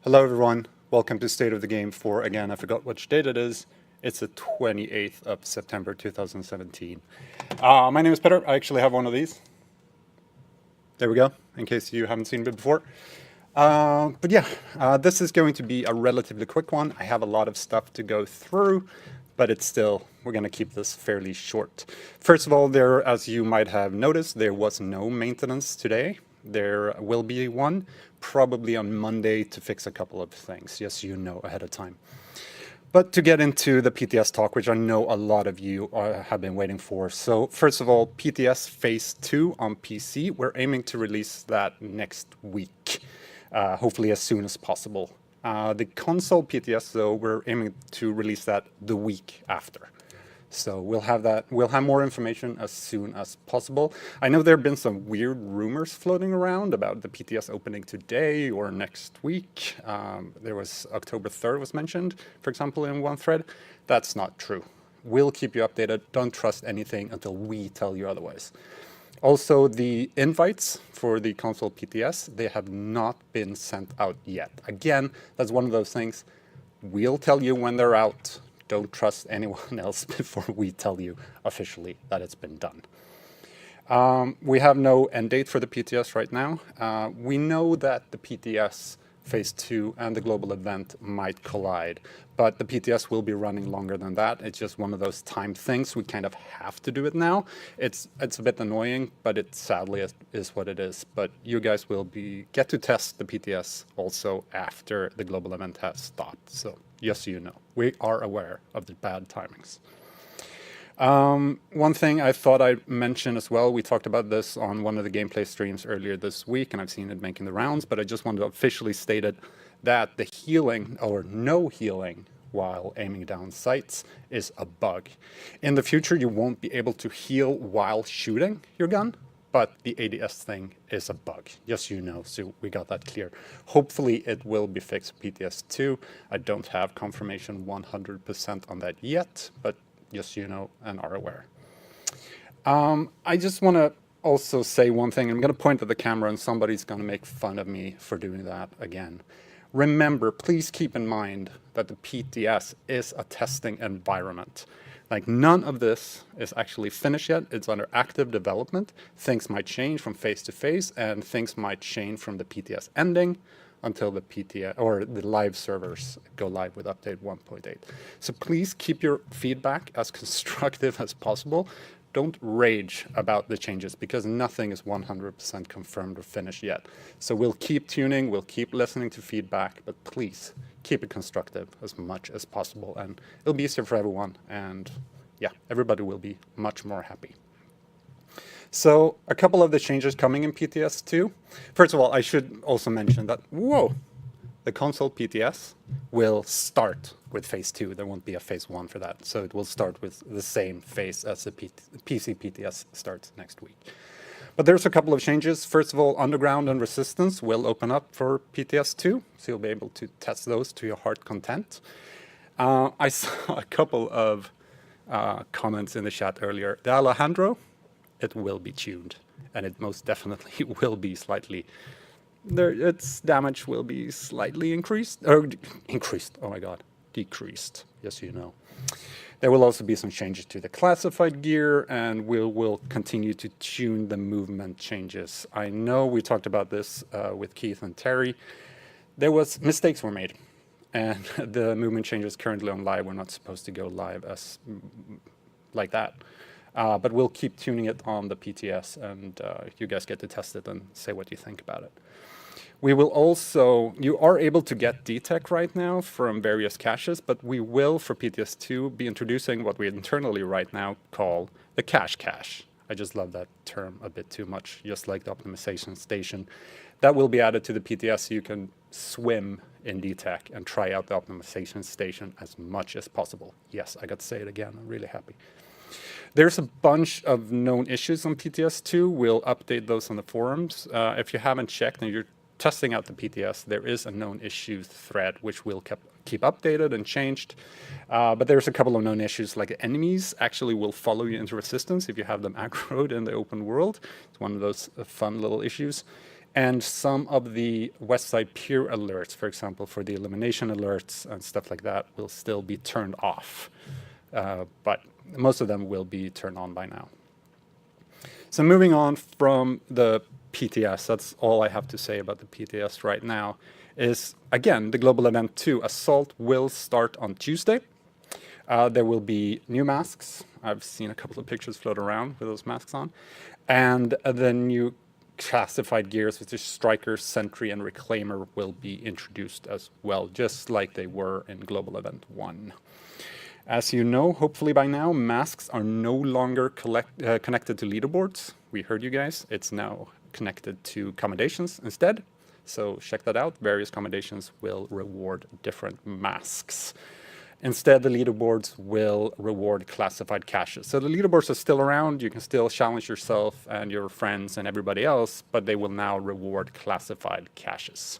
Hello everyone, welcome to State of the Game for, again, I forgot which date it is. It's the 28th of September 2017. My name is Peter, I actually have one of these. There we go, in case you haven't seen it before. This is going to be a relatively quick one. I have a lot of stuff to go through, but we're going to keep this fairly short. First of all, as you might have noticed, there was no maintenance today. There will be one, probably on Monday, to fix a couple of things, yes, you know, ahead of time. But to get into the PTS talk, which I know a lot of you have been waiting for. So first of all, PTS Phase 2 on PC, we're aiming to release that next week, hopefully as soon as possible. The console PTS, though, we're aiming to release that the week after. So we'll have more information as soon as possible. I know there have been some weird rumors floating around about the PTS opening today or next week. There was October 3rd was mentioned, for example, in one thread. That's not true. We'll keep you updated. Don't trust anything until we tell you otherwise. Also, the invites for the console PTS, they have not been sent out yet. Again, that's one of those things. We'll tell you when they're out. Don't trust anyone else before we tell you officially that it's been done. We have no end date for the PTS right now. We know that the PTS Phase 2 and the global event might collide, but the PTS will be running longer than that. It's just one of those time things. We kind of have to do it now. It's a bit annoying, but it sadly is what it is. But you guys will get to test the PTS also after the global event has stopped. So yes, you know, we are aware of the bad timings. One thing I thought I'd mention as well, we talked about this on one of the gameplay streams earlier this week, and I've seen it making the rounds, but I just wanted to officially state it, that the healing, or no healing, while aiming down sights is a bug. In the future, you won't be able to heal while shooting your gun, but the ADS thing is a bug. Yes, you know, so we got that clear. Hopefully it will be fixed PTS 2. I don't have confirmation 100% on that yet, but yes, you know and are aware. I just want to also say one thing. I'm going to point at the camera and somebody's going to make fun of me for doing that again. Remember, please keep in mind that the PTS is a testing environment. Like, none of this is actually finished yet. It's under active development. Things might change from phase to phase, and things might change from the PTS ending until the PTS or the live servers go live with update 1.8. So please keep your feedback as constructive as possible. Don't rage about the changes, because nothing is 100% confirmed or finished yet. So we'll keep tuning, we'll keep listening to feedback, but please keep it constructive as much as possible, and it'll be easier for everyone, and yeah, everybody will be much more happy. So a couple of the changes coming in PTS 2. First of all, I should also mention that, the console PTS will start with phase 2. There won't be a phase 1 for that. So it will start with the same phase as the PC PTS starts next week. But there's a couple of changes. First of all, Underground and Resistance will open up for PTS 2. So you'll be able to test those to your heart content. I saw a couple of comments in the chat earlier. The Alejandro, it will be tuned, and it most definitely will be slightly, its damage will be slightly increased, oh my god, decreased, yes, you know. There will also be some changes to the classified gear, and we'll continue to tune the movement changes. I know we talked about this with Keith and Terry. Mistakes were made, and the movement changes currently on live were not supposed to go live as like that. But we'll keep tuning it on the PTS, and you guys get to test it and say what you think about it. We will also, you are able to get DTEC right now from various caches, but we will, for PTS 2, be introducing what we internally right now call the cache. I just love that term a bit too much, just like the optimization station. That will be added to the PTS so you can swim in DTEC and try out the optimization station as much as possible. Yes, I got to say it again, I'm really happy. There's a bunch of known issues on PTS 2. We'll update those on the forums. If you haven't checked and you're testing out the PTS, there is a known issues thread which will keep updated and changed. But there's a couple of known issues, like enemies actually will follow you into resistance if you have them aggroed in the open world. It's one of those fun little issues. And some of the Westside peer alerts, for example, for the elimination alerts and stuff like that, will still be turned off. But most of them will be turned on by now. So moving on from the PTS, that's all I have to say about the PTS right now, is again, the global event 2, Assault, will start on Tuesday. There will be new masks. I've seen a couple of pictures float around with those masks on. And the new classified gears, which is Striker, Sentry, and Reclaimer, will be introduced as well, just like they were in Global Event 1. As you know, hopefully by now, masks are no longer connected to leaderboards. We heard you guys. It's now connected to commendations instead. So check that out. Various commendations will reward different masks. Instead, the leaderboards will reward classified caches. So the leaderboards are still around. You can still challenge yourself and your friends and everybody else, but they will now reward classified caches.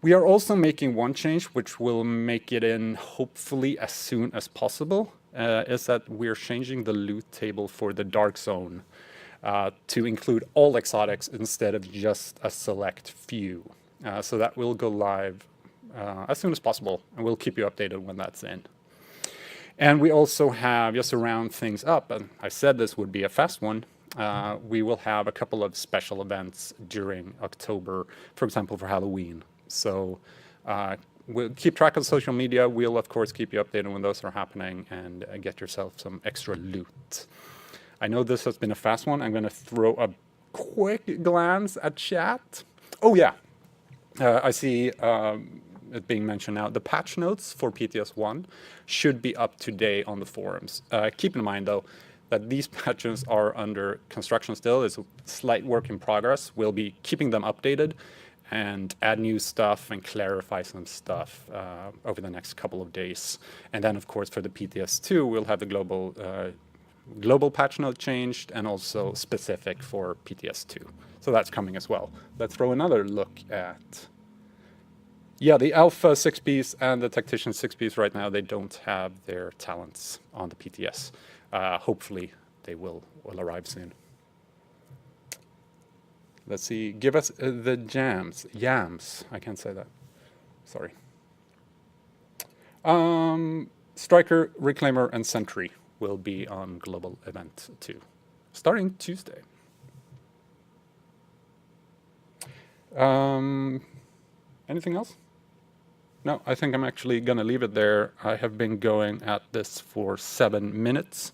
We are also making one change, which will make it in hopefully as soon as possible, is that we're changing the loot table for the Dark Zone to include all exotics instead of just a select few. So that will go live as soon as possible, and we'll keep you updated when that's in. And we also have, just to round things up, and I said this would be a fast one, we will have a couple of special events during October, for example, for Halloween. So we'll keep track of social media. We'll, of course, keep you updated when those are happening, and get yourself some extra loot. I know this has been a fast one. I'm going to throw a quick glance at chat. Oh, yeah. I see it being mentioned now. The patch notes for PTS 1 should be up today on the forums. Keep in mind, though, that these patches are under construction still. It's a slight work in progress. We'll be keeping them updated and add new stuff and clarify some stuff over the next couple of days. And then, of course, for the PTS 2, we'll have the global patch note changed and also specific for PTS 2. So that's coming as well. Let's throw another look at... Yeah, the Alpha 6Bs and the Tactician 6Bs right now, they don't have their talents on the PTS. Hopefully, they will arrive soon. Let's see. Give us the yams. I can't say that. Sorry. Striker, Reclaimer, and Sentry will be on Global Event 2, starting Tuesday. Anything else? No, I think I'm actually going to leave it there. I have been going at this for 7 minutes.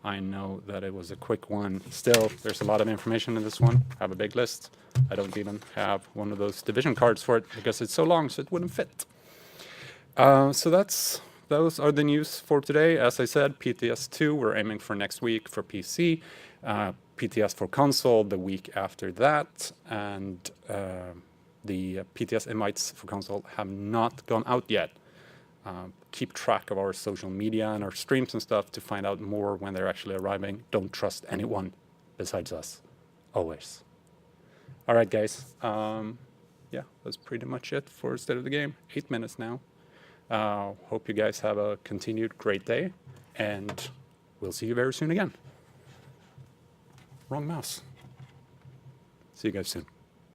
I know that it was a quick one. Still, there's a lot of information in this one. I have a big list. I don't even have one of those division cards for it because it's so long, so it wouldn't fit. So those are the news for today. As I said, PTS 2, we're aiming for next week for PC. PTS for console the week after that. And the PTS invites for console have not gone out yet. Keep track of our social media and our streams and stuff to find out more when they're actually arriving. Don't trust anyone besides us, always. All right, guys. Yeah, that's pretty much it for State of the Game. 8 minutes now. Hope you guys have a continued great day, and we'll see you very soon again. Wrong mouse. See you guys soon.